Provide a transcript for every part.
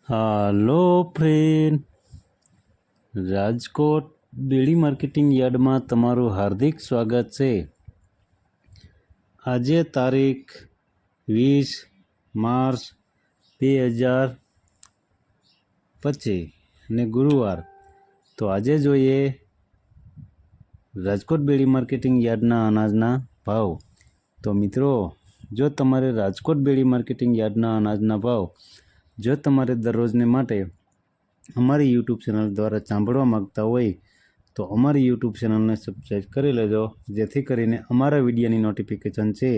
હાલો friend, Rajkot બેડી marketing યાર્ડમાં તમારું હાર્દિક સ્વાગત છે। આજે તારીખ 20 માર્ચ 2025 ને ગુરુવાર। તો આજે જોઈએ રાજકોટ બેડી માર્કેટિંગ યાર્ડના અનાજના ભાવ। તો મિત્રો, જો તમારે રાજકોટ બેડી માર્કેટિંગ યાર્ડના અનાજના ભાવ જો તમારે દરરોજને માટે અમારી યુટ્યુબ ચેનલ દ્વારા સાંભળવા માગતા હોય તો અમારી યુટ્યુબ ચેનલને સબસ્ક્રાઈબ કરી લેજો, જેથી કરીને અમારા વિડીયોની નોટિફિકેશન છે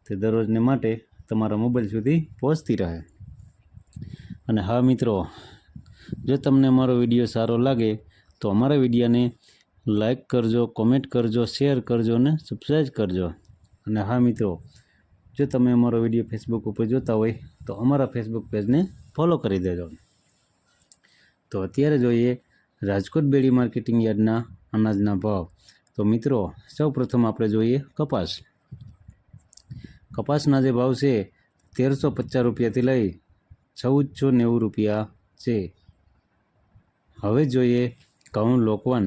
તે દરરોજને માટે તમારા મોબાઈલ સુધી પહોંચતી રહે। અને હા મિત્રો, જો તમને અમારો વિડીયો સારો લાગે તો અમારા વિડીયોને લાઈક કરજો, કોમેન્ટ કરજો, શેર કરજો અને સબસ્ક્રાઈબ કરજો। અને હા મિત્રો, જો તમે અમારો વિડીયો ફેસબુક ઉપર જોતા હોય તો અમારા ફેસબુક પેજને ફોલો કરી દેજો। તો અત્યારે જોઈએ રાજકોટ બેડી માર્કેટિંગ યાર્ડના અનાજના ભાવ। તો મિત્રો, સૌ પ્રથમ આપણે જોઈએ કપાસ। કપાસના જે ભાવ છે 1350 રૂપિયાથી લઈ 1490 રૂપિયા છે। હવે જોઈએ ઘઉં લોકવન।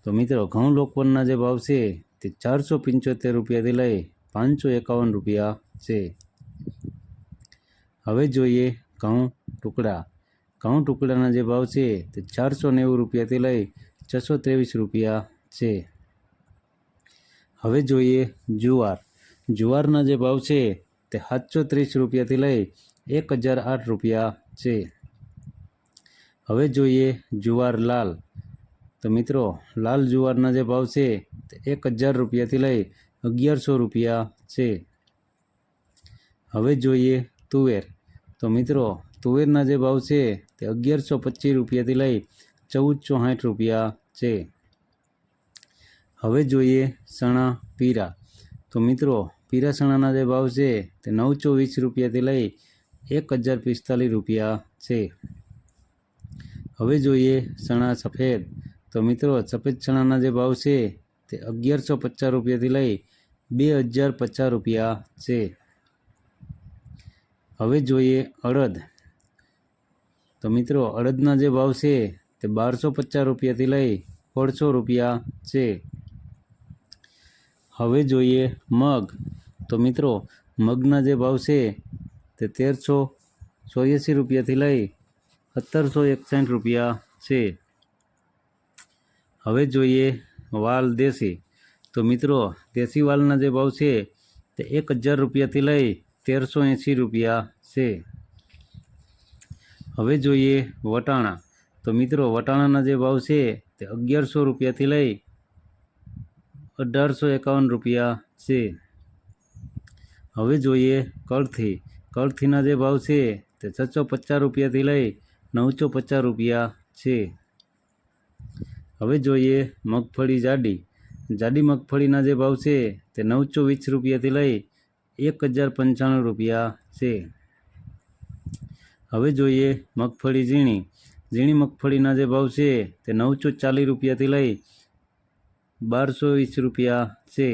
તો મિત્રો, ઘઉં લોકવનના જે ભાવ છે તે 475 રૂપિયાથી લઈ 551 રૂપિયા છે। હવે જોઈએ ઘઉં ટુકડા। ઘઉં ટુકડાના જે ભાવ છે તે 490 રૂપિયાથી લઈ 623 રૂપિયા છે। હવે જોઈએ જુવાર। જુવારના જે ભાવ છે તે 730 રૂપિયાથી લઈ 1008 રૂપિયા છે। હવે જોઈએ જુવાર લાલ। તો મિત્રો, લાલ જુવારના જે ભાવ છે તે 1000 રૂપિયાથી લઈ 1100 રૂપિયા છે। હવે જોઈએ તુવેર। તો મિત્રો, તુવેરના જે ભાવ છે તે 1125 રૂપિયાથી લઈ 1460 રૂપિયા છે। હવે જોઈએ ચણા પીરા। તો મિત્રો, પીરા ચણાના જે ભાવ છે તે 920 રૂપિયાથી લઈ 1045 રૂપિયા છે। હવે જોઈએ ચણા સફેદ। તો મિત્રો, સફેદ ચણાના જે ભાવ છે તે 1150 રૂપિયાથી લઈ 2050 રૂપિયા છે। હવે જોઈએ અડદ। તો મિત્રો, અડદના જે ભાવ છે તે 1250 રૂપિયાથી લઈ 1600 રૂપિયા છે। હવે જોઈએ મગ। તો મિત્રો, મગના જે ભાવ છે તે 1384 રૂપિયાથી લઈ 1761 રૂપિયા છે। હવે જોઈએ વાલ દેશી। તો મિત્રો, દેશી વાલના જે ભાવ છે તે 1000 રૂપિયાથી લઈ 1380 રૂપિયા છે। હવે જોઈએ વટાણા। તો મિત્રો, વટાણાના જે ભાવ છે તે 1100 રૂપિયાથી લઈ 1851 રૂપિયા છે। હવે જોઈએ કળથી। કળથીના જે ભાવ છે તે 650 રૂપિયાથી લઈ 950 રૂપિયા છે। હવે જોઈએ મગફળી જાડી। જાડી મગફળીના જે ભાવ છે તે 920 રૂપિયાથી લઈ 1095 રૂપિયા છે। હવે જોઈએ મગફળી ઝીણી। ઝીણી મગફળીના જે ભાવ છે તે 940 રૂપિયાથી લઈ 1220 રૂપિયા છે।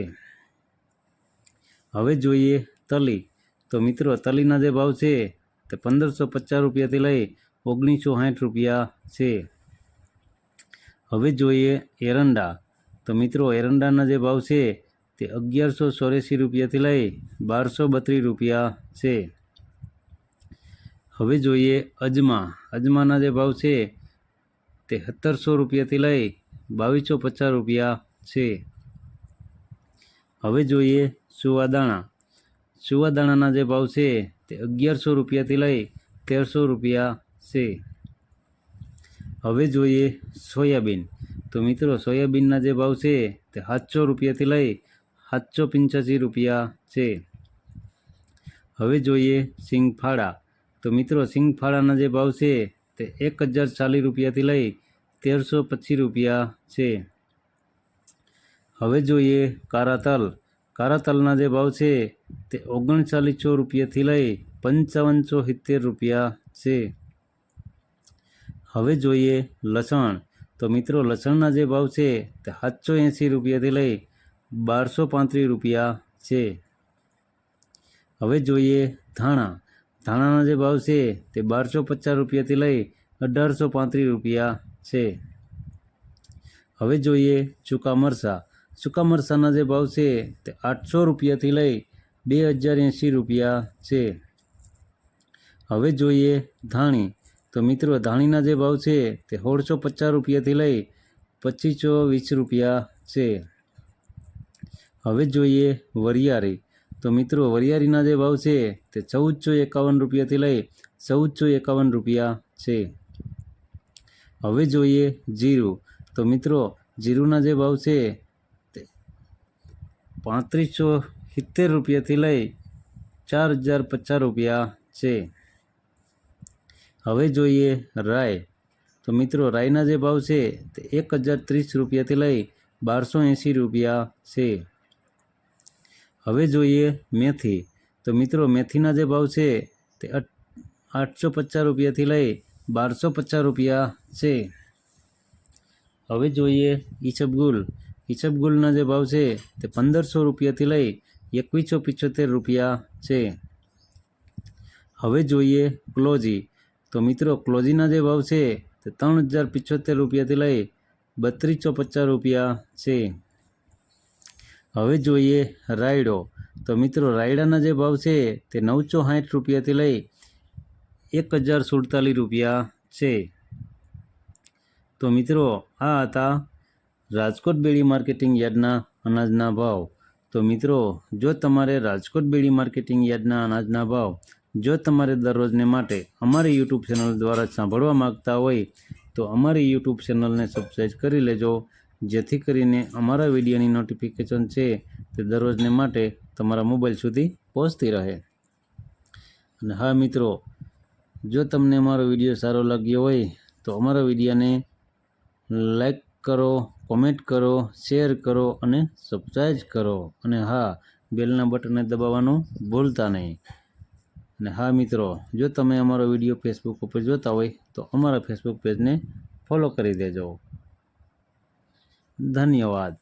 હવે જોઈએ તલી। તો મિત્રો, તલીના જે ભાવ છે તે 1550 રૂપિયાથી લઈ 1960 રૂપિયા છે। હવે જોઈએ એરંડા। તો મિત્રો, એરંડાના જે ભાવ છે તે 1184 રૂપિયાથી લઈ 1232 રૂપિયા છે। હવે જોઈએ અજમા। અજમાના જે ભાવ છે તે 1700 રૂપિયાથી લઈ 2250 રૂપિયા છે। હવે જોઈએ સુવાદાણા। સુવાદાણાના જે ભાવ છે તે 1100 રૂપિયાથી લઈ 1300 રૂપિયા છે। હવે જોઈએ સોયાબીન। તો મિત્રો, સોયાબીનના જે ભાવ છે તે 700 રૂપિયાથી લઈ 785 રૂપિયા છે। હવે જોઈએ સિંગફાળા। તો મિત્રો, સિંગફાળાના જે ભાવ છે તે 1040 રૂપિયાથી લઈ 1325 રૂપિયા છે। હવે જોઈએ કારા તલ। કારા તલના જે ભાવ છે તે 3900 રૂપિયાથી લઈ 5570 રૂપિયા છે। હવે જોઈએ લસણ। તો મિત્રો, લસણના જે ભાવ છે તે 780 રૂપિયાથી લઈ 1235 રૂપિયા છે। હવે જોઈએ ધાણા। ધાણાના જે ભાવ છે તે 1250 રૂપિયાથી લઈ 1835 રૂપિયા છે। હવે જોઈએ સૂકા મરચાં। સૂકા મરચાંના જે ભાવ છે તે 800 રૂપિયાથી લઈ 2080 રૂપિયા છે। હવે જોઈએ ધાણી। તો મિત્રો ધાણીના જે ભાવ છે તે 1650 રૂપિયાથી લઈ 2520 રૂપિયા છે। હવે જોઈએ વરિયાળી। તો મિત્રો વરિયાળીના જે ભાવ છે તે 1451 રૂપિયાથી લઈ 1451 રૂપિયા છે। હવે જોઈએ જીરું। તો મિત્રો જીરુંના જે ભાવ છે તે 3570 રૂપિયાથી લઈ 4050 રૂપિયા છે। હવે જોઈએ રાઈ। તો મિત્રો રાઈના જે ભાવ છે તે 1030 રૂપિયાથી લઈ 1280 રૂપિયા છે। હવે જોઈએ મેથી। તો મિત્રો મેથીના જે ભાવ છે તે 850 રૂપિયાથી લઈ 1250 રૂપિયા છે। હવે જોઈએ ઈસબગુલ। ઈસબગુલના જે ભાવ છે તે 1500 રૂપિયાથી લઈ 2175 રૂપિયા છે। હવે જોઈએ ક્લોજી। તો મિત્રો ક્લોજીના જે ભાવ છે તે 3075 રૂપિયાથી લઈ 3250 રૂપિયા છે। હવે જોઈએ રાયડો। તો મિત્રો રાયડાના જે ભાવ છે તે 960 રૂપિયાથી લઈ 1047 રૂપિયા છે। તો મિત્રો આ હતા રાજકોટ બેડી માર્કેટિંગ યાર્ડના અનાજના ભાવ। તો મિત્રો જો તમારે રાજકોટ બેડી માર્કેટિંગ યાર્ડના અનાજના ભાવ જો તમારે દરરોજને માટે અમારી યુટ્યુબ ચેનલ દ્વારા સાંભળવા માગતા હોય તો અમારી યુટ્યુબ ચેનલને સબસ્ક્રાઈબ કરી લેજો, જેથી કરીને અમારા વિડીયોની નોટિફિકેશન છે તે દરરોજને માટે તમારા મોબાઈલ સુધી પહોંચતી રહે। અને હા મિત્રો, જો તમને અમારો વિડીયો સારો લાગ્યો હોય તો અમારા વિડીયોને લાઈક કરો, કોમેન્ટ કરો, શેર કરો અને સબસ્ક્રાઈબ કરો। અને હા, બેલના બટનને દબાવવાનું ભૂલતા નહીં। અને હા મિત્રો, જો તમે અમારો વિડીયો ફેસબુક ઉપર જોતા હોય તો અમારા ફેસબુક પેજને ફોલો કરી દેજો। ધન્યવાદ।